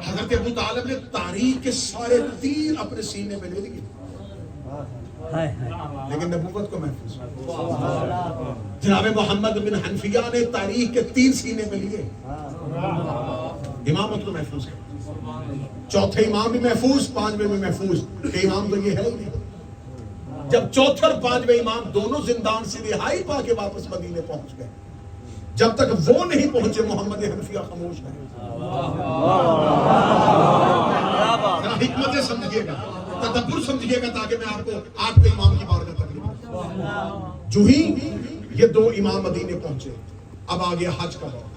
حضرت ابو طالب نے تاریخ کے سارے تیر اپنے سینے پہ لے لیے لیکن نبوت کو محفوظ. جناب محمد بن حنفیہ نے تاریخ کے تیر سینے پہ لیے, امامت کو محفوظ کر. چوتھے امام بھی محفوظ, پانچویں بھی محفوظ. کہ امام تو یہ ہے ہی نہیں. جب چوتھے اور پانچویں امام دونوں زندان سے رہائی پا کے واپس مدینے پہنچ گئے, جب تک وہ نہیں پہنچے محمد حنفیہ خاموش رہے. حکمت سمجھیے گا, تدبر سمجھیے گا, تاکہ میں آپ کو آپ کے امام کی بارگاہ تکلیف. جو ہی یہ دو امام مدینے پہنچے, اب آ گیا حج کا دور.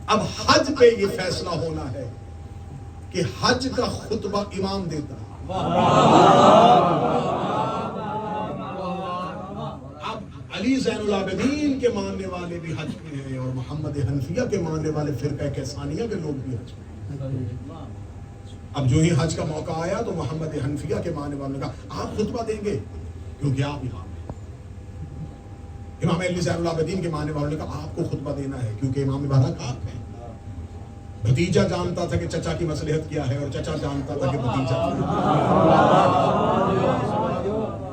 اب حج پہ یہ فیصلہ ہونا ہے کہ حج کا خطبہ امام دیتا ہے. اب علی زین العابدین کے ماننے والے بھی حج پہ ہیں, اور محمد حنفیہ کے ماننے والے فرقہ کیسانیہ کے لوگ بھی حج پہ ہیں. اب جو ہی حج کا موقع آیا تو محمد حنفیہ کے ماننے والوں نے کہا آپ خطبہ دیں گے کیونکہ آپ امام ہیں. امام علی زین العابدین کے ماننے والوں نے کہا آپ کو خطبہ دینا ہے کیونکہ امام مبارک آپ ہیں. بھتیجا جانتا تھا کہ چچا کی مصلحت کیا ہے, اور چچا جانتا تھا کہ بھتیجا.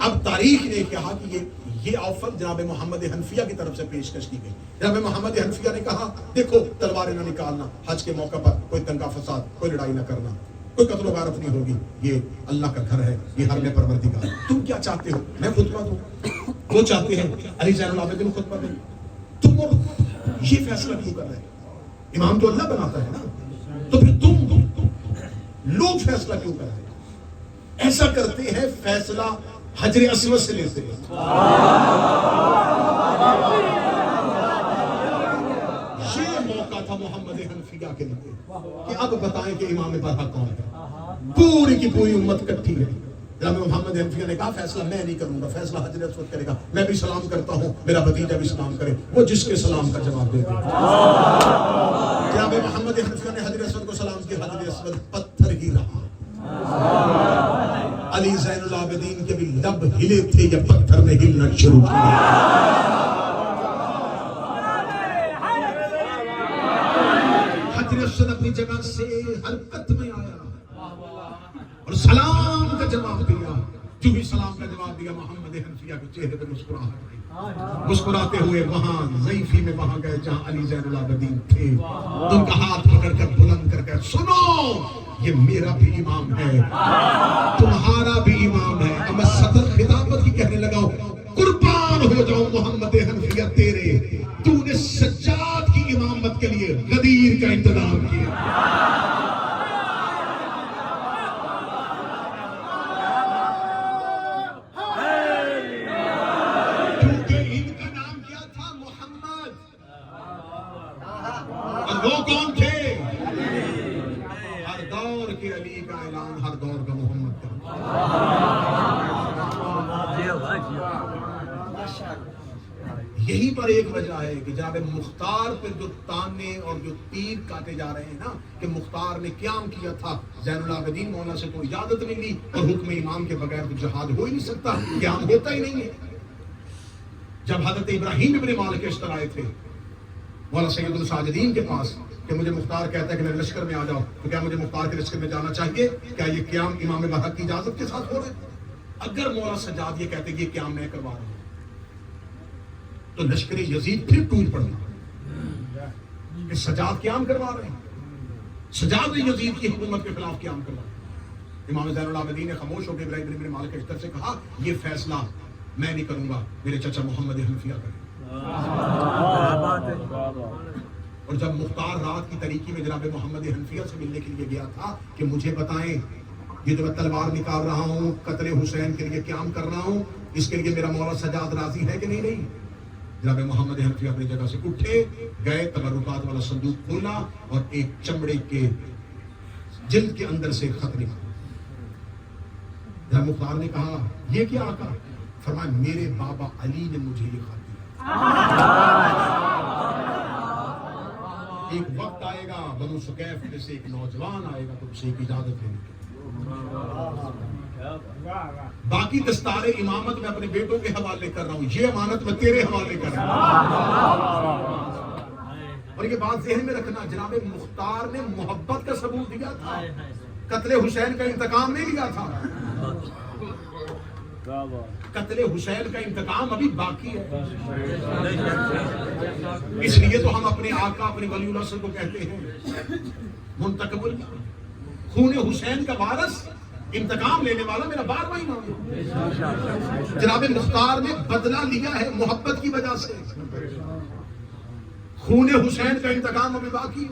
اب تاریخ نے کہا کہ یہ آفر جناب محمد حنفیہ کی طرف سے پیشکش کی گئی. جناب محمد حنفیہ نے کہا دیکھو تلواریں نہ نکالنا, حج کے موقع پر کوئی دنگا فساد, کوئی لڑائی نہ کرنا, کوئی قتل و غارت نہیں ہوگی, یہ اللہ کا گھر ہے, یہ حرم پروردگار. تم کیا چاہتے ہو میں خطبہ دوں؟ وہ چاہتے ہیں علی زین العابدین خطبہ دیں. تم یہ فیصلہ کیوں کر رہے ہیں؟ امام تو اللہ بناتا ہے نا, تو پھر تم لوگ فیصلہ کیوں کر رہے ہیں؟ ایسا کرتے ہیں فیصلہ حجر اسود سے لیتے ہیں. یہ موقع تھا محمد حنفیہ کے لیے کہ اب بتائیں کہ امام برحق کون ہے. پوری کی پوری امت کٹھی ہے. جناب محمد حنفیہ نے کہا فیصلہ میں نہیں کروں گا, فیصلہ حجر اسود کرے گا. میں بھی سلام کرتا ہوں, میرا بھتیجا بھی سلام کرے, وہ جس کے سلام کا جواب دے دے. جناب محمد حنفیہ نے حجر اسود کو سلام کیا, حجر اسود پتھر ہی رہا. علی زین العابدین کے بھی لب ہلے تھے, یہ پتھر نے ہلنا شروع کیا. حجر اسود اپنی جگہ سے حرکت میں آیا اور سلام کا جواب دیا. جو بھی سلام کا جواب دیا, محمد حنفیہ کے چہرے پہ مسکراہٹ آئی. مسکراتے ہوئے وہاں ضعیفی میں وہاں گئے جہاں علی زین العابدین تھے. ان کا ہاتھ پکڑ کر بلند کر کے سنو, یہ میرا بھی امام ہے, تمہارا بھی امام ہے. اب میں صدر خطابت کی کہنے لگا ہوں, قربان ہو جاؤں محمد حنفیہ تیرے, تو نے سجاد کی امامت کے لیے غدیر کا انتظام کیا. وہ کون تھے؟ ہر دور کے علی کا اعلان, ہر دور کا محمد کا. یہی پر ایک وجہ ہے کہ جناب مختار پہ جو تانے اور جو تیر کاٹے جا رہے ہیں نا, کہ مختار نے قیام کیا تھا, زین العابدین مولا سے کوئی اجازت نہیں لی, اور حکم امام کے بغیر تو جہاد ہو ہی نہیں سکتا, قیام ہوتا ہی نہیں ہے. جب حضرت ابراہیم ابن مالک اشتر آئے تھے مولا سید الساجدین کے پاس کہ مجھے مختار کہتا ہے کہ میرے لشکر میں آ جاؤ, تو کیا مجھے مختار کے لشکر میں جانا چاہیے؟ کیا یہ قیام امام برحق کی اجازت کے ساتھ ہو رہا ہے؟ اگر مولا سجاد یہ کہتے کہ یہ قیام میں کروا رہا ہوں تو لشکر یزید پھر ٹوٹ پڑنا کہ سجاد قیام کروا رہے ہیں. سجاد نے یزید کی حکومت کے خلاف قیام کروا. امام زین العابدین نے خاموش ہو کے ابراہیم بن مالک اشتر سے کہا یہ فیصلہ میں نہیں کروں گا, میرے چچا محمد حنفیہ کریں. اور جب مختار رات کی تاریکی میں جناب محمد حنفیہ سے ملنے کے لیے گیا تھا کہ مجھے بتائیں یہ جو میں تلوار نکال رہا ہوں, قتل حسین کے لیے قیام کر رہا ہوں, اس کے لیے میرا مولا سجاد راضی ہے کہ نہیں؟ جناب محمد حنفیہ اپنی جگہ سے اٹھے, گئے, تبرکات والا صندوق کھولا اور ایک چمڑے کے جلد کے اندر سے خط نکالا. جناب مختار نے کہا یہ کیا آقا؟ فرمایا میرے بابا علی نے مجھے یہ خط دیا. ایک وقت آئے گا بنو سقیف میں سے ایک نوجوان آئے گا تو اسے ایک اجازت دیں گے. باقی دستار امامت میں اپنے بیٹوں کے حوالے کر رہا ہوں, یہ امانت میں تیرے حوالے کر رہا ہوں. اور اور یہ بات ذہن میں رکھنا، جناب مختار نے محبت کا ثبوت دیا تھا، قتل حسین کا انتقام نہیں لیا تھا۔ قتل حسین کا انتقام ابھی باقی ہے، اس لیے تو ہم اپنے آقا اپنے ولی اللہ صلی اللہ علیہ وسلم کو کہتے ہیں منتقم خون حسین کا وارث، انتقام لینے والا میرا 12واں امام ہے۔ جناب مختار نے بدلہ لیا ہے محبت کی وجہ سے، خون حسین کا انتقام ابھی باقی ہے۔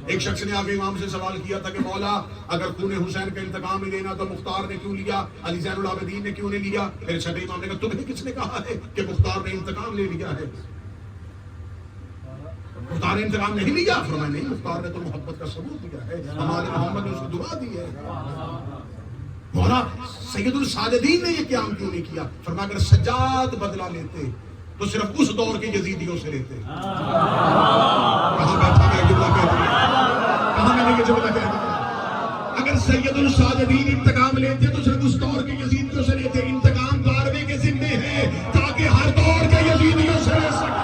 ایک شخص نے آگے امام سے سوال کیا تھا کہ مولا اگر خون حسین کا انتقام ہی لینا تو مختار نے کیوں لیا، علی زین العابدین نے کیوں نہیں لیا؟ پھر چھٹے امام نے کہا تمہیں کس نے کہا ہے کہ مختار نے انتقام لے لیا ہے؟ مختار نے انتقام نہیں لیا؟ فرمایا نہیں، مختار نے تو محبت کا ثبوت دیا ہے، ہمارے محمد نے اس کو دعا دی ہے۔ مولا سید الساجدین نے یہ قیام کیوں نہیں کیا؟ فرمایا اگر سجاد بدلہ لیتے تو صرف اس دور کے یزیدیوں سے لیتے۔ کہاں بیٹھا گیا جملہ کہہ دیا، کہاں میں نے یہ جملہ کہہ دیا؟ اگر سید الساجدین انتقام لیتے تو صرف اس دور کے یزیدیوں سے لیتے۔ انتقام 12ویں کے ذمے ہے تاکہ ہر دور کے یزیدیوں سے لے سکے۔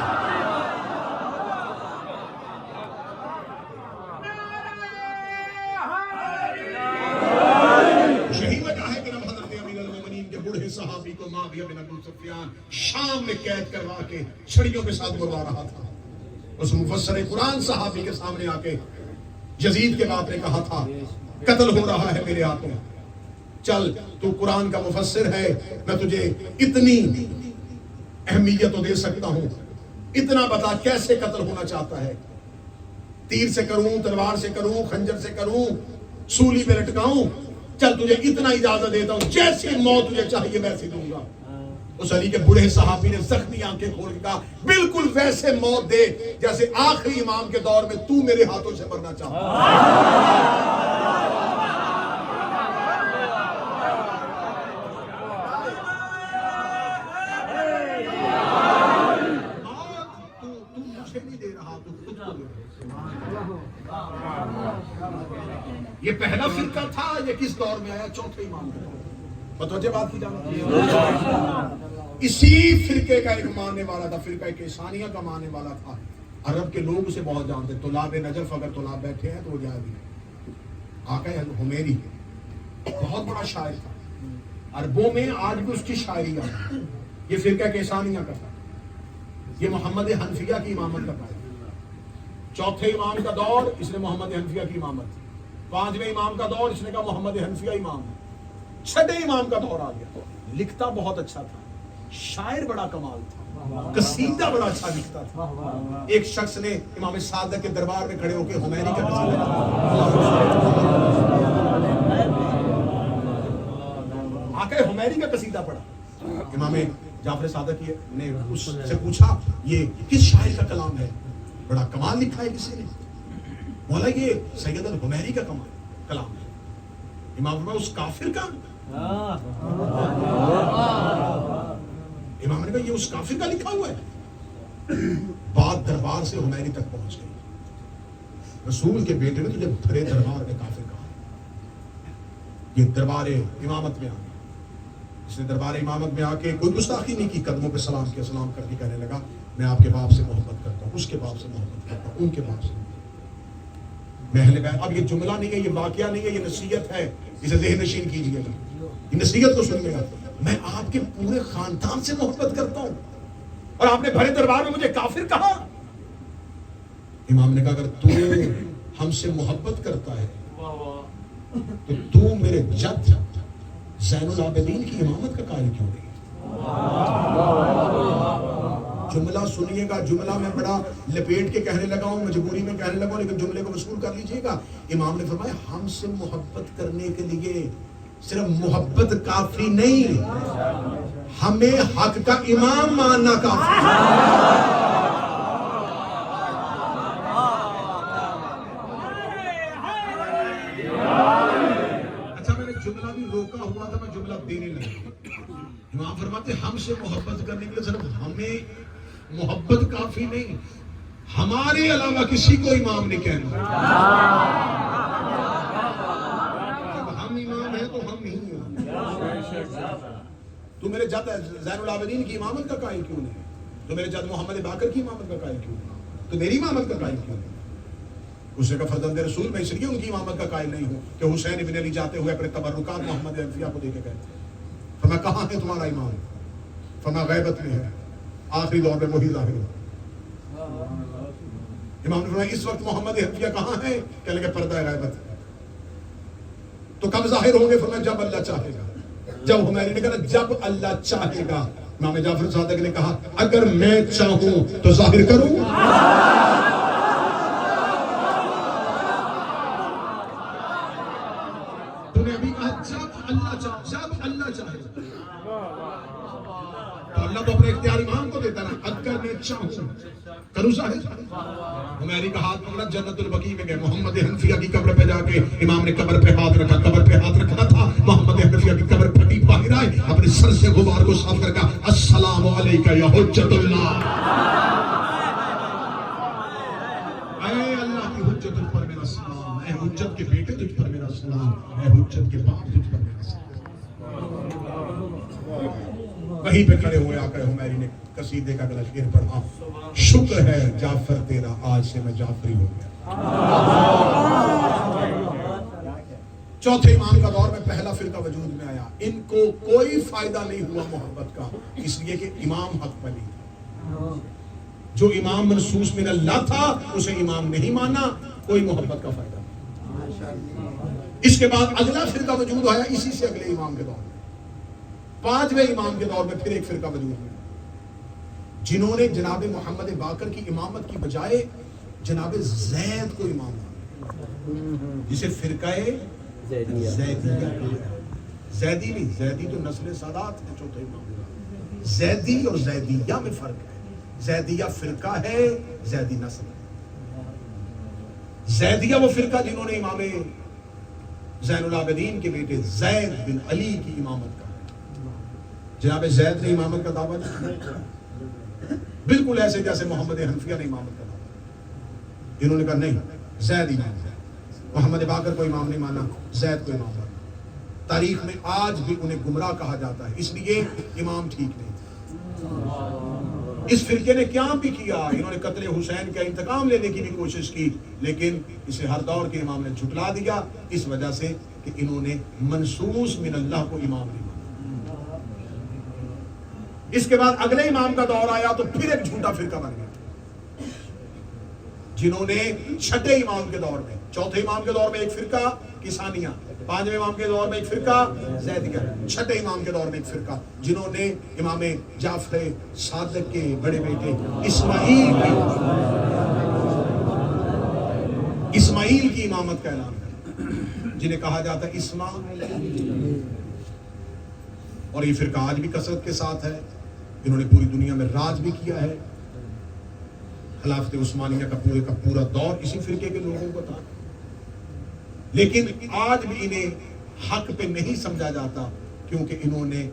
صحابی کو معاویہ بن ابو سفیان شام میں قید کروا کے چھڑیوں کے ساتھ مروا رہا تھا۔ اس مفسر قرآن صحابی کے سامنے آ کے یزید کے باپ نے کہا تھا قتل ہو رہا ہے میرے ہاتھوں، چل تو قرآن کا مفسر ہے، میں تجھے اتنی اہمیت تو دے سکتا ہوں، اتنا بتا کیسے قتل ہونا چاہتا ہے، تیر سے کروں، تلوار سے کروں، خنجر سے کروں، سولی پہ لٹکاؤں؟ چل تجھے اتنا اجازت دیتا ہوں، جیسی موت تجھے چاہیے ویسی دوں گا۔ اس علی کے بڑے صحابی نے زخمی آنکھیں کھول کے کہا بالکل ویسے موت دے جیسے آخری امام کے دور میں تو میرے ہاتھوں سے مرنا چاہتا۔ تو مجھے نہیں دے رہا، تو خود کو دے رہا۔ یہ پہلا فرقہ تھا، یہ کس دور میں آیا؟ چوتھے امام کے دور میں۔ متوجہ بات کی جانا، اسی فرقے کا ایک ماننے والا تھا، فرقہ کیسانیہ کا ماننے والا تھا۔ عرب کے لوگ اسے بہت جانتے، طلاب نجف، اگر طلاب بیٹھے ہیں تو وہ جائے بھی آقا حمیری بہت بڑا شاعر تھا، عربوں میں آج بھی اس کی شاعری آتی۔ یہ فرقہ کیسانیہ کا تھا، یہ محمد حنفیہ کی امامت کا قائل۔ چوتھے امام کا دور اس نے محمد حنفیہ کی امامت تھی، 5ویں امام کا دور اس نے کہا محمد حنفیہ امام ہے، 6ویں امام کا دور آ گیا۔ لکھتا بہت اچھا تھا، شاعر بڑا کمال تھا، قصیدہ بڑا اچھا لکھتا تھا۔ ایک شخص نے امام صادق کے دربار میں کھڑے ہو کے حمیری کا قصیدہ آقا حمیری کا قصیدہ پڑھا۔ امام جعفر صادق نے اس سے پوچھا یہ کس شاعر کا کلام ہے؟ بڑا کمال لکھا ہے کسی نے؟ بولا یہ سید الحمیری کا کلام ہے۔ امام فرمایا اس کافر کا؟ امام نے کہا یہ اس کافر کا لکھا ہوا ہے۔ بات دربار سے حمیری تک پہنچ گئی۔ رسول کے بیٹے نے تجھے بھرے دربار میں کافر کہا۔ یہ دربار امامت میں آ گیا، اس نے دربار امامت میں آ کے کوئی گستاخی نہیں کی، قدموں پہ سلام کیا، سلام کر کے کہنے لگا میں آپ کے باپ سے محبت کرتا ہوں، اس کے باپ سے محبت کرتا ہوں، ان کے باپ سے۔ اب یہ جملہ نہیں ہے، یہ واقعہ نہیں ہے، یہ نصیحت ہے، اسے ذہن نشین کیجیے گا، یہ نصیحت کو سنیے گا۔ میں آپ کے پورے خاندان سے محبت کرتا ہوں اور آپ نے بھرے دربار میں مجھے کافر کہا۔ امام نے کہا اگر تو ہم سے محبت کرتا ہے تو تو میرے جد زین العابدین کی امامت کا قائل کیوں نہیں؟ جملہ سنیے گا، جملہ میں بڑا لپیٹ کے کہنے لگا ہوں، مجبوری میں کہنے لگا ہوں، لیکن جملے کو وصول کر لیجئے گا۔ امام نے فرمایا ہم سے محبت کرنے کے لیے صرف محبت کافی نہیں، ہمیں حق کا امام ماننا کافی۔ اچھا میں نے جملہ بھی روکا ہوا تھا، میں جملہ دینے لگا۔ امام فرماتے ہم سے محبت کرنے کے لیے صرف ہمیں محبت کافی نہیں، ہمارے علاوہ کسی کو امام نہیں کہنا۔ جب ہم امام ہیں تو ہم ہی ہیں۔ تو میرے جد زین العابدین کی امامت کا قائل کیوں نہیں؟ تو میرے جد محمد باقر کی امامت کا قائل کیوں نہیں؟ تو میری امامت کا قائل کیوں نہیں؟ اس نے کہا فرزند رسول میں اس لیے ان کی امامت کا قائل نہیں ہوں کہ حسین ابن علی جاتے ہوئے اپنے تبرکات محمد حنفیہ کو دے کے گئے. فرمایا کہاں ہے تمہارا امام؟ فرمایا غیبت میں ہے، آخری دور میں وہی ظاہر ہو. امام نے فرمایا اس وقت محمد حنفیہ کہاں ہے؟ کہنے لگے پردہ غیبت ہے. تو کب ظاہر ہوں گے؟ فرمایا جب اللہ چاہے گا. جب ہماری نے کہا جب اللہ چاہے گا. امام جعفر صادق نے کہا اگر میں چاہوں تو ظاہر کروں. تو نے ابھی کہا جب اللہ چاہے، جب اللہ چاہے. تو اللہ تو اپنے اختیار امام کو دیتا نا. اگر میں چاہوں کروں ظاہر. ہماری کا ہاتھ پکڑا، جنت البقیع میں گئے. محمد حنفیہ کی قبر پہ جا کے امام نے قبر پہ ہاتھ رکھا. قبر پہ ہاتھ رکھنا تھا. محمد حنفیہ کی قبر پھٹی، باہر آئے، اپنے سر سے غبار کو صاف کر کہا السلام علیکہ یا حجت اللہ. اے اللہ کی حجت تجھ پر میرا سلام. اے حجت کے بیٹے تجھ پر میرا سلام. اے حجت کے باپ تجھ پر میرا سلام. وہیں پہ کھڑے ہوئے آقا ہماری نے قصیدے کا اگلا شعر پڑھا. شکر ہے جعفر تیرا آج سے میں جعفری ہو گیا. چوتھے امام کا دور میں پہلا فرقہ وجود میں آیا. ان کو کوئی فائدہ نہیں ہوا محبت کا، اس لیے کہ امام حق پر نہیں تھا. جو امام منصوص من اللہ تھا اسے امام نہیں مانا، کوئی محبت کا فائدہ نہیں. اس کے بعد اگلا فرقہ وجود آیا اسی سے اگلے امام کے دور میں. پانچویں امام کے دور میں پھر ایک فرقہ وجود میں، جنہوں نے جناب محمد باقر کی امامت کی بجائے جناب زید کو امام مانا، جسے فرقہ زیدیہ. زیدی نہیں، زیدی تو نسل سادات ہے. چوتھے امام زیدی اور زیدیہ میں فرق ہے. زیدیہ فرقہ ہے، زیدی نسل ہے. زیدیہ وہ فرقہ جنہوں نے امام زین العابدین کے بیٹے زید بن علی کی امامت کا. جناب زید نے امامت کا دعویٰ نہیں، بالکل ایسے جیسے محمد حنفیہ نے امامت کا دعویٰ. انہوں نے کہا نہیں، زید امام ہے. محمد باقر کو امام نہیں مانا، زید کو امام مانا. تاریخ میں آج بھی انہیں گمراہ کہا جاتا ہے، اس لیے امام ٹھیک نہیں تھا. اس فرقے نے کیا بھی کیا، انہوں نے قتل حسین کا انتقام لینے کی بھی کوشش کی، لیکن اسے ہر دور کے امام نے جھٹلا دیا، اس وجہ سے کہ انہوں نے منصوص من اللہ کو امام نہیں مانا. اس کے بعد اگلے امام کا دور آیا تو پھر ایک جھوٹا فرقہ بن گیا، جنہوں نے چھٹے امام کے دور میں، چوتھے امام کے دور میں ایک فرقہ کسانیہ، پانچویں امام کے دور میں ایک فرقہ زیدیہ، چھٹے امام کے دور میں ایک فرقہ جنہوں نے امام جعفر صادق کے بڑے بیٹے اسماعیل کی امامت کا اعلان کیا، جنہیں کہا جاتا ہے اسماعیل. اور یہ فرقہ آج بھی کثرت کے ساتھ ہے. انہوں نے پوری دنیا میں راج بھی کیا ہے. خلافت عثمانیہ کا پورا دور اسی فرقے کے لوگوں کو تھا، لیکن آج بھی انہیں حق پہ نہیں سمجھا جاتا کیونکہ انہوں نے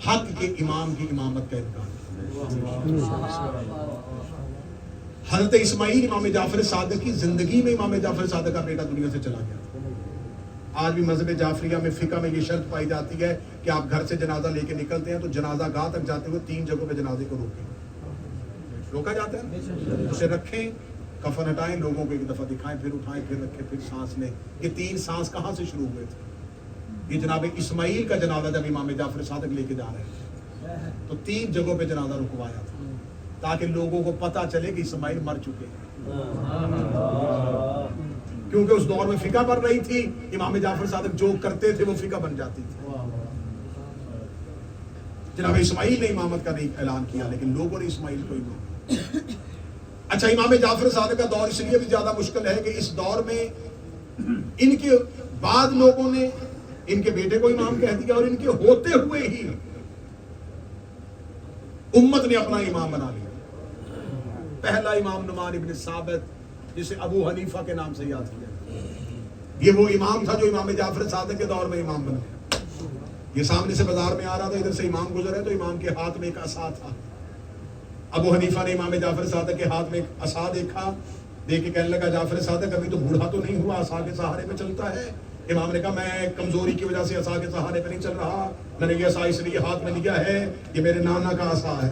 حق کے امام کی امامت کا انکار کیا. حضرت اسماعیل امام جعفر صادق کی زندگی میں امام جعفر صادق کا بیٹا دنیا سے چلا گیا. آج بھی مذہب جعفریہ میں فقہ میں یہ شرط پائی جاتی ہے کہ آپ گھر سے جنازہ لے کے نکلتے ہیں تو جنازہ گاہ تک جاتے ہوئے 3 جگہوں پہ جنازے کو روکا جاتا ہے. اسے رکھیں، کفن ہٹائیں، لوگوں کو ایک دفعہ دکھائیں، پھر اٹھائیں، پھر رکھیں، پھر سانس لیں. یہ 3 سانس کہاں سے شروع ہوئے تھے؟ یہ جناب اسماعیل کا جنازہ جب امام جعفر صادق لے کے جا رہے تھے تو 3 جگہوں پہ جنازہ رکوایا تھا تاکہ لوگوں کو پتا چلے کہ اسماعیل مر چکے ہیں. کیونکہ اس دور میں فقہ بن رہی تھی، امام جعفر صادق جو کرتے تھے وہ فقہ بن جاتی تھی. جناب اسماعیل نے امامت کا نہیں اعلان کیا، لیکن لوگوں نے اسماعیل کو امام. اچھا، امام جعفر صادق کا دور اس لیے بھی زیادہ مشکل ہے کہ اس دور میں ان کے بعد لوگوں نے ان کے بیٹے کو امام کہہ دیا اور ان کے ہوتے ہوئے ہی امت نے اپنا امام بنا لیا. پہلا امام نعمان ابن ثابت، جسے ابو حنیفہ کے نام سے یاد کیا، یہ وہ امام تھا جو امام جعفر صادق کے دور میں امام بن گیا. یہ سامنے سے بازار میں آ رہا تھا، ادھر سے امام گزرے تو امام کے ہاتھ میں ایک عصا تھا. ابو حنیفہ نے امام جعفر صادق کے ہاتھ میں ایک عصا دیکھا، دیکھ کے کہنے لگا جعفر صادق ابھی تو بوڑھا تو نہیں ہوا، عصا کے سہارے پہ چلتا ہے. امام نے کہا میں کمزوری کی وجہ سے عصا کے سہارے پہ نہیں چل رہا، میں نے یہ عصا اس لیے ہاتھ میں لیا ہے، یہ میرے نانا کا عصا ہے.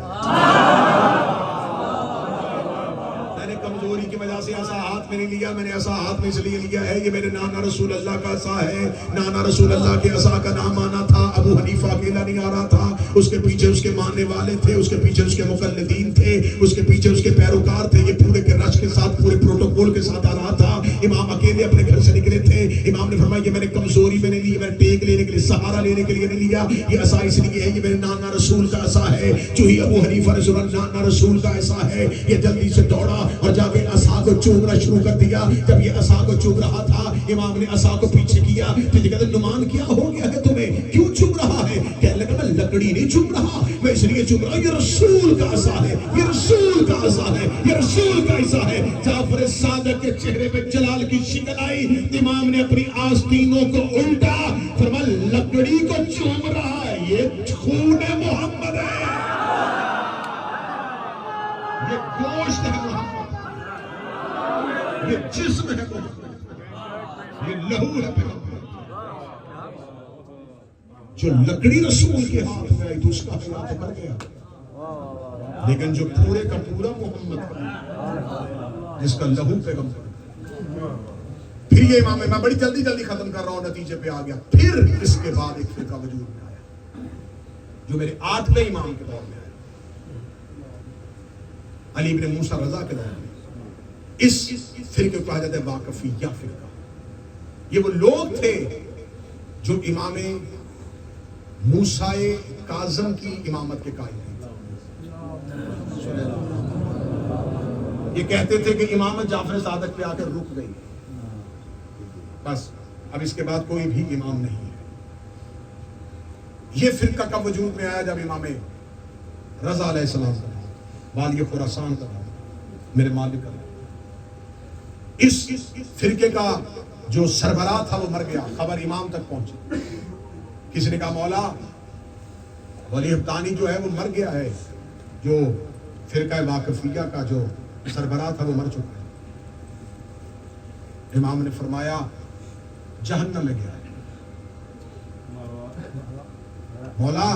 میں نے کمزوری کی وجہ سے ایسا ہاتھ میں نہیں لیا، میں نے ایسا ہاتھ میں اس لیے لیا ہے، یہ میرے نانا رسول اللہ کا عصا ہے۔ نانا رسول اللہ کے عصا کا نام آنا تھا، ابو حنیفہ اکیلا نہیں آ رہا تھا، اس کے پیچھے اس کے ماننے والے تھے، اس کے پیچھے اس کے مقلدین تھے، اس کے پیچھے اس کے پیروکار تھے، یہ پورے کے رش کے ساتھ پورے پروٹوکول کے ساتھ آ رہا تھا۔ امام اکیلے اپنے گھر سے نکلے تھے، امام نے فرمایا یہ میں نے کمزوری میں نہیں لی، میں نے ٹیک لینے کے لیے، سہارا لینے کے لیے نہیں لیا، یہ عصا اس لیے ہے یہ میرے نانا رسول کا عصا ہے۔ جو ہی ابو حنیفہ رسول اللہ نانا رسول کا عصا ہے، یہ جلدی سے دوڑا اور جا کے عصا کو چومنا شروع کر دیا۔ جب یہ عصا کو چوم رہا تھا، امام نے عصا کو پیچھے کیا، پھر کہتے نعمان کیا ہو گیا ہے تمہیں، کیوں چوم رہا ہے؟ کہنے لگا میں لکڑی نہیں چوم رہا، میں اس لیے چوم رہا ہوں، یہ رسول کا عصا ہے، یہ رسول کا عصا ہے، یہ رسول کا عصا ہے۔ جعفر صادق کے چہرے پہ جلال کی شکل آئی، امام نے اپنی آستینوں کو الٹا، فرمایا لکڑی کو چوم رہا ہے، یہ خون محمد ہے، یہ گوشت ہے محمد، یہ جسم ہے محمد، یہ لہو ہے پیغمبر۔ جو لکڑی رسول کے ہاتھ میں آئی تو اس کا حیات تو کر گیا، لیکن جو پورے کا پورا محمد کا، جس کا لہو پیغمبر۔ پھر یہ امام میں بڑی جلدی ختم کر رہا ہوں، نتیجے پہ آ گیا۔ پھر اس کے بعد ایک فرقہ وجود میں آیا جو میرے 8ویں امام کے دور میں آیا، علی بن موسیٰ رضا کے دور میں۔ اس فرقے کو کہا جاتا ہے واقفیہ فرقہ۔ یہ وہ لوگ تھے جو امام موسیٰ کاظم کی امامت کے قائل تھے۔ یہ کہتے تھے کہ امامت جعفر صادق پہ آ کر رک گئی، بس اب اس کے بعد کوئی بھی امام نہیں ہے۔ یہ فرقہ کب وجود میں آیا؟ جب امام رضا علیہ السلام والی خراسان کا میرے مالک کا، اس فرقے کا جو سربراہ تھا وہ مر گیا، خبر امام تک پہنچی، کسی نے کہا مولا ولی حقانی جو ہے وہ مر گیا ہے، جو فرقہ واقفیہ کا جو سربراہ تھا وہ مر چکا ہے۔ امام نے فرمایا جہنم میں گیا ہے، مولا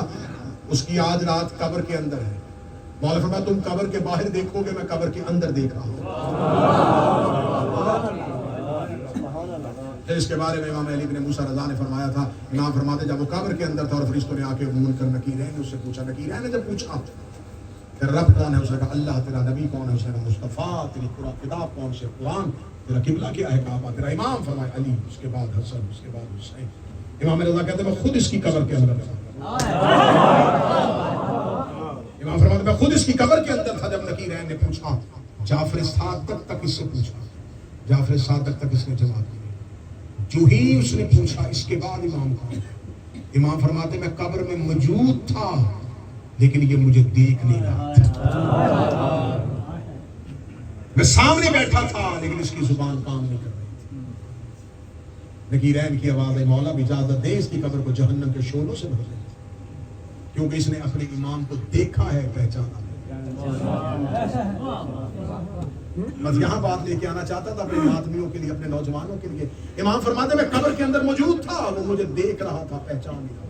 اس کی آج رات قبر کے اندر ہے۔ مولا فرمایا تم قبر کے باہر دیکھو گے، میں قبر کے اندر دیکھ رہا ہوں۔ پھر اس کے بارے میں امام علی بن موسیٰ رضا نے فرمایا تھا، امام فرماتے جب وہ قبر کے اندر تھا اور فرشتوں نے آ کے منکر نکیرین نے اس سے پوچھا، نکیرین نے جب پوچھا کہ رب کون ہے، اس نے کہا اللہ، تیرا نبی کون ہے، اس نے کہا مصطفیٰ، تیری کتاب کون سے قرآن، تیرا قبلہ کیا ہے کعبہ، تیرا امام فرمایا علی، اس کے بعد حسن، اس کے بعد حسین۔ امام رضا کہتے ہیں میں خود اس کی قبر کے اندر تھا، امام فرماتے میں خود اس کی قبر کے اندر تھا جب نکیرین نے پوچھا، جعفر صادق تک اس سے پوچھا، جعفر صادق تک اس نے جواب دیا۔ جو ہی اس نے پوچھا اس کے بعد امام کون ہے، امام فرماتے میں قبر میں موجود تھا لیکن یہ مجھے دیکھ نہیں رہا تھا، میں سامنے بیٹھا تھا لیکن اس کی زبان کام نہیں کر رہی تھی۔ نکیرین کی آواز ہے مولا بھی اجازت دے اس کی قبر کو جہنم کے شعلوں سے بھر دے، کیونکہ اس نے اپنے امام کو دیکھا ہے، پہچانا ہے۔ بس یہاں بات لے کے آنا چاہتا تھا اپنے آدمیوں کے لیے، اپنے نوجوانوں کے لیے۔ امام فرماتے میں قبر کے اندر موجود تھا، وہ مجھے دیکھ رہا تھا، پہچان نہیں رہا۔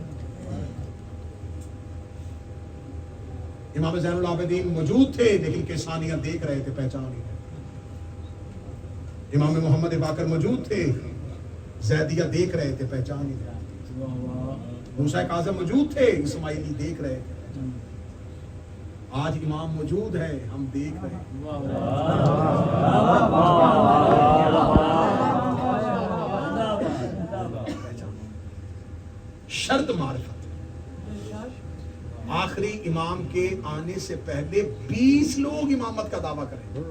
امام زین العابدین موجود تھے لیکن کیسانیاں دیکھ رہے تھے، پہچان نہیں رہے۔ امام محمد باقر موجود تھے، زیدیہ دیکھ رہے تھے، پہچان نہیں رہے۔ موسیٰ کاظم موجود تھے، اسماعیلی دیکھ رہے تھے۔ آج امام موجود ہے، ہم دیکھ رہے ہیں۔ شرط معرفت، آخری امام کے آنے سے پہلے 20 لوگ امامت کا دعویٰ کریں گے،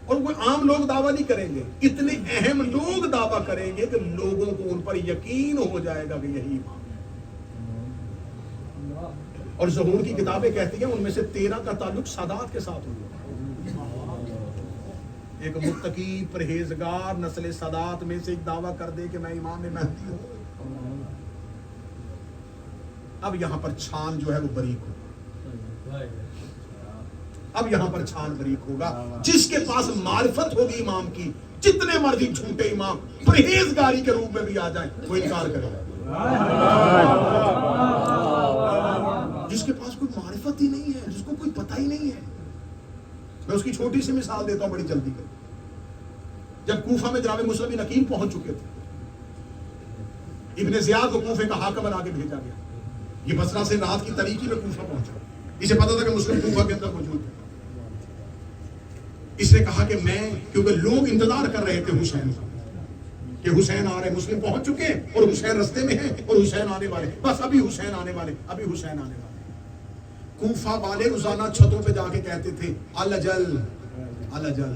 اور کوئی عام لوگ دعویٰ نہیں کریں گے، اتنے اہم لوگ دعویٰ کریں گے کہ لوگوں کو ان پر یقین ہو جائے گا کہ یہی امام ہے۔ اور ظہور کی کتابیں کہتی ہیں ان میں سے 13 کا تعلق سادات کے ساتھ ہوا۔ ایک متقی پرہیزگار نسل سادات میں سے ایک دعویٰ کر دے کہ میں امام مہدی ہوں، اب یہاں پر چھان جو ہے وہ بریک ہوگا، اب یہاں پر چھان بریک ہوگا۔ جس کے پاس معرفت ہوگی امام کی، جتنے مرضی جھوٹے امام پرہیزگاری کے روپ میں بھی آ جائیں، وہ انکار کرے گا۔ جس کے پاس کوئی معرفت ہی نہیں ہے، جس کو کوئی پتہ ہی نہیں ہے، میں اس کی چھوٹی سی مثال دیتا ہوں بڑی جلدی کر. جب کوفہ میں جناب مسلم بن عقیل پہنچ چکے تھے, ابن زیاد کو کوفے کا حاکم بنا کے بھیجا گیا. یہ بصرہ سے رات کی طریقی میں کوفہ پہنچا. اسے پتا تھا کہ مسلم کوفہ کے اندر موجود ہے. اس نے کہا کہ میں, کیونکہ لوگ انتظار کر رہے تھے حسین کا کہ حسین آ رہے, مسلم پہنچ چکے ہیں اور حسین رستے میں ہیں اور حسین آنے والے, بس ابھی حسین آنے والے, ابھی حسین آنے والے. کوفہ والے روزانہ چھتوں پہ جا کے کہتے تھے الجل الجل الجل,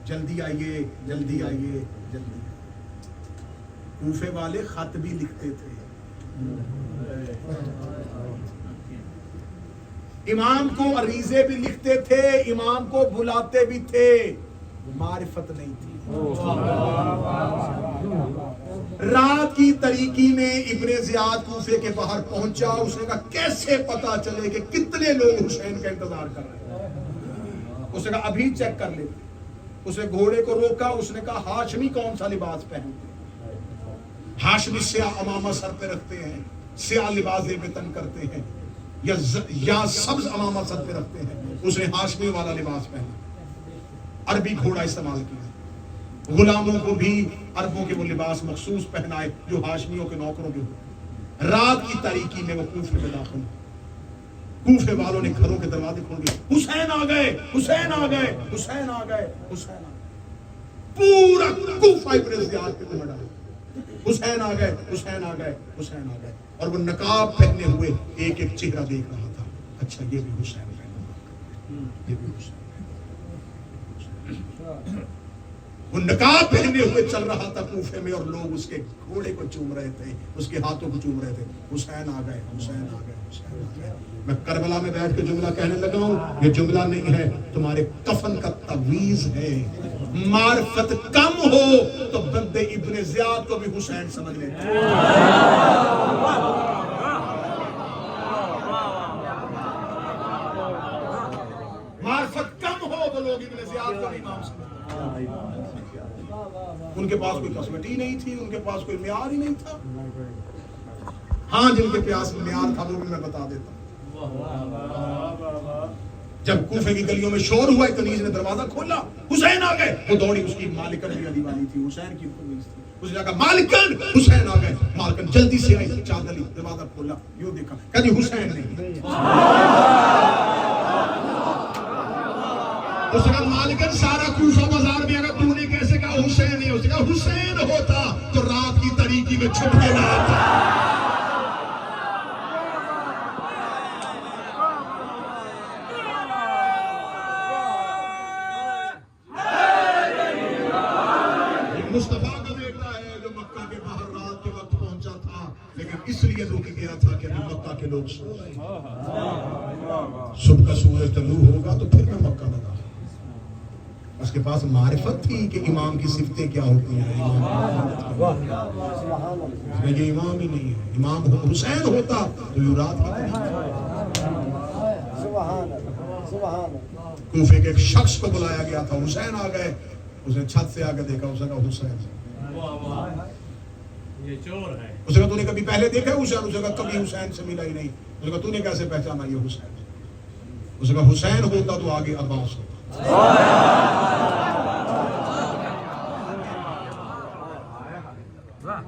جلدی آئیے جلدی آئیے جلدی. کوفے والے خط بھی لکھتے تھے, امام کو عریضے بھی لکھتے تھے, امام کو بلاتے بھی تھے, معرفت نہیں تھی. رات کی طریقی میں ابن زیاد کوفے کے باہر پہنچا. اس نے کہا کیسے پتا چلے کہ کتنے لوگ حسین کا انتظار کر رہے ہیں. اس نے کہا ابھی چیک کر لیتے. اس نے گھوڑے کو روکا. اس نے کہا ہاشمی کون سا لباس پہنتے ہیں؟ ہاشمی سیاہ امامہ سر پہ رکھتے ہیں, سیاہ لباس پہ تن کرتے ہیں, یا سبز امامہ سر پہ رکھتے ہیں. اس نے ہاشمی والا لباس پہنا, عربی گھوڑا استعمال کیا. غلاموں کو بھی عربوں کے وہ لباس مخصوص پہنائے جو ہاشمیوں کے نوکروں کے ہوتے. رات کی تاریکی میں وہ کوفے میں داخل. کوفے والوں نے گھروں کے دروازے کھول دیے, حسین آ گئے, حسین آ گئے, حسین آ گئے, حسین آ گئے. پورا کوفہ ابن زیاد پہ ڈالا, حسین آ گئے, حسین آ گئے, حسین آ گئے. اور وہ نقاب پہنے ہوئے ایک ایک چہرہ دیکھ رہا تھا. اچھا یہ بھی حسین پہنا, یہ بھی حسین. وہ نقاب پہنے ہوئے چل رہا تھا کوفے میں, اور لوگ اس کے گھوڑے کو چوم رہے تھے, اس کے ہاتھوں کو چوم رہے تھے. حسین آ گئے, حسین آ گئے, حسین آ گئے. میں کربلا میں بیٹھ کے جملہ کہنے لگا ہوں, یہ جملہ نہیں ہے, تمہارے کفن کا تعویذ ہے. معرفت کم ہو تو بندے ابن زیاد کو بھی حسین سمجھ لیتے. معرفت کم ہو تو لوگ ابن زیاد کو امام سمجھتے. ان کے پاس کوئی کسوٹی نہیں تھی, ان کے پاس کوئی معیار ہی نہیں تھا. ہاں جن کے پاس معیار تھا وہ بھی میں بتا دیتا ہوں. جب کوفے کی گلیوں میں شور ہوا, کنیز نے دروازہ کھولا, حسین آ گئے. وہ دوڑی, اس کی مالکن بھی علی والی تھی, حسین کی کنیز تھی. اس نے کہا مالکن, حسین آ گئے. مالکن جلدی سے آئی, چادر لی, دروازہ کھولا, یوں دیکھا, کہا حسین نہیں. اس نے کہا مالکن سارا کوفہ بازار میں اگر تو نے کیسے کہا حسین نہیں. اس نے کہا حسین ہوتا تو رات کی طریقی میں چھپ کے نہ آتا. مصطفیٰ کا بیٹا ہے جو مکہ کے باہر رات کے وقت پہنچا تھا, لیکن اس لیے رک گیا تھا کہ مکہ کے لوگ سو رہے ہیں. صبح کا سورج طلوع ہوگا تو پھر میں مکہ میں داخل. اس کے پاس معرفت تھی کہ امام کی صفتیں کیا ہوتی ہیں. یہ امام ہی نہیں ہے. امام حسین ہوتا تو یہ رات کی کوفے کے ایک شخص کو بلایا گیا تھا, حسین آ گئے. اس نے چھت سے آ کے دیکھا, اس نے کہا حسین, یہ چور ہے. اس نے کہا تو نے کبھی پہلے دیکھا حسین؟ اس نے کہا کبھی حسین سے ملا ہی نہیں. اس نے کہا تو نے کیسے پہچانا یہ حسین؟ اس نے کہا حسین ہوتا تو آگے عباس ہوتا.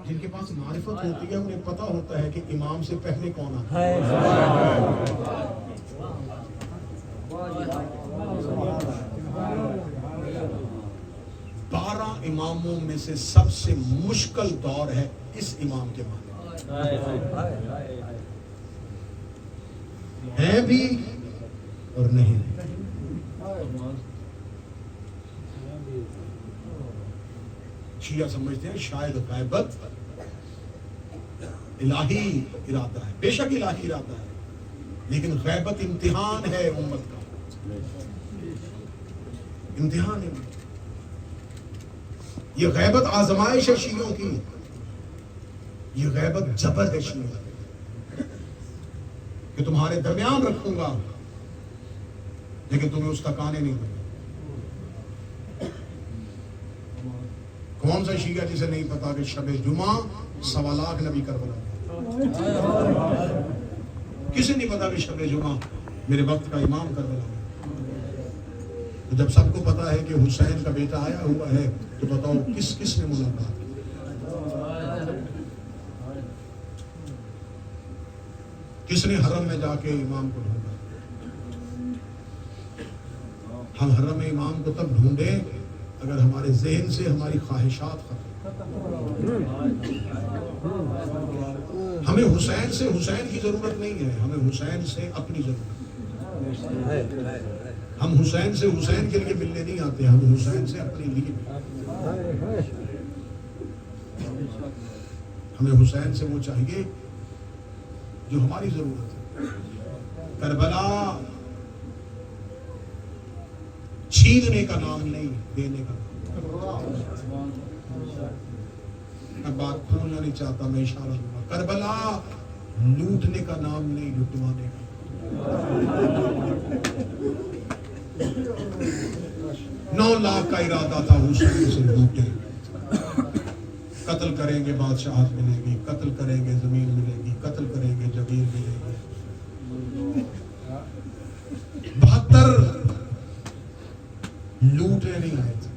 جن کے پاس معرفت ہوتی ہے انہیں پتا ہوتا ہے کہ امام سے پہلے کون آتا ہے. 12 اماموں میں سے سب سے مشکل دور ہے اس امام کے بارے ہے بھی اور نہیں. شیعہ سمجھتے ہیں شاید غیبت الہی ارادہ ہے. بے شک الہی ارادہ ہے, لیکن غیبت امتحان ہے امت کا, امتحان ہے. یہ غیبت آزمائش ہے شیعوں کی, یہ غیبت جبر ہے شیعوں کہ تمہارے درمیان رکھوں گا لیکن تمہیں اس تک آنے نہیں دوں. کون سا شیعہ جسے نہیں پتا کہ شب جمعہ 1.25 لاکھ نبی کربلا؟ کسے نہیں پتا کہ شب جمعہ میرے وقت کا امام کربلا میں. تو جب سب کو پتا ہے کہ حسین کا بیٹا آیا ہوا ہے تو بتاؤ کس کس نے ملاقات کی؟ کس نے حرم میں جا کے امام کو ڈھونڈا؟ ہم حرم امام کو تب ڈھونڈے اگر ہمارے ذہن سے ہماری خواہشات ختم. ہمیں حسین سے حسین کی ضرورت نہیں ہے، ہمیں حسین سے اپنی ضرورت ہے. ہم حسین سے حسین کے لیے ملنے نہیں آتے، ہم حسین سے اپنے لیے ملتے. ہمیں حسین سے وہ چاہیے جو ہماری ضرورت ہے. کربلا چھیننے کا نام نہیں، دینے کا نام. میں بات کھولنا نہیں چاہتا، میں اشارہ دوں گا. کربلا لوٹنے کا نام نہیں، لٹوانے کا. 9 لاکھ کا ارادہ تھا حسین سے لوٹے. قتل کریں گے بادشاہت ملے گی، قتل کریں گے زمین ملے گی، قتل کریں گے جگیر ملے گی. 72 لوٹے نہیں آئے تھے.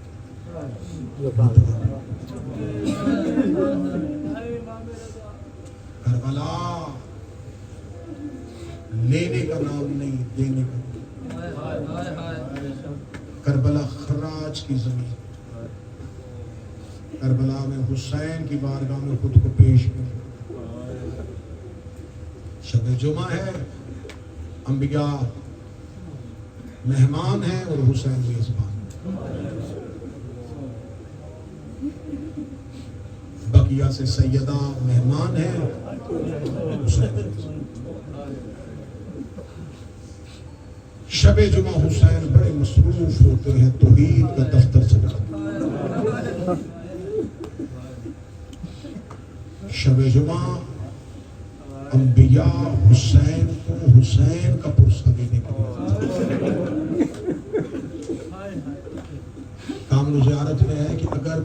کربلا لینے کا نام نہیں، دینے کا نام. کربلا خراج کی زمین. کربلا میں حسین کی بارگاہ میں خود کو پیش کر. شب جمعہ ہے، انبیاء مہمان ہیں اور حسین میزبان. بقیہ سے سیدہ مہمان ہیں، حسین. شب جمعہ حسین بڑے مصروف ہوتے ہیں، توحید کا دفتر سجاتے ہیں. شب جمعہ انبیاء حسین کو حسین کا پرسہ دینے کے لیے. کامل زیارت میں ہے کہ اگر